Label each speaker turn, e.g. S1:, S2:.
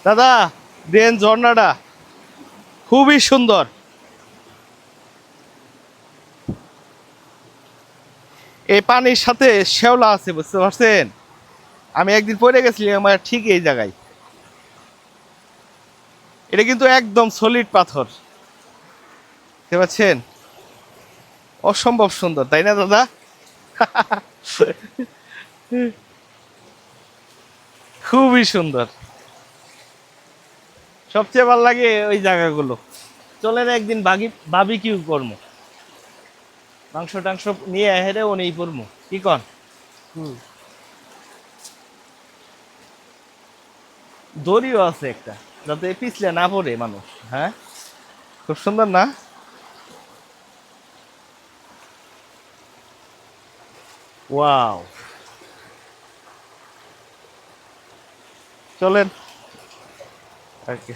S1: দাদা দেন ঝর্ণাটা খুবই সুন্দর। এই পানির সাথে শ্যাওলা আছে, বুঝতে পারছেন? আমি একদিন পড়ে গেছিলাম আমার ঠিক এই জায়গায়। এটা কিন্তু একদম সলিড পাথর, বুঝতে পারছেন? অসম্ভব সুন্দর, তাই না দাদা? খুবই সুন্দর। সবচেয়ে ভালো লাগে ওই জায়গাগুলো। চলেন একদিন বাবিকিউ করবো, মাংস টাংস নিয়ে হেরে ও নেই পড়বো, কি কন?
S2: হুম।
S1: দড়িও আছে একটা, যাতে পিছলে না পড়ে মানুষ। হ্যাঁ, খুব সুন্দর না? ওয়াও, চলেন। ওকে।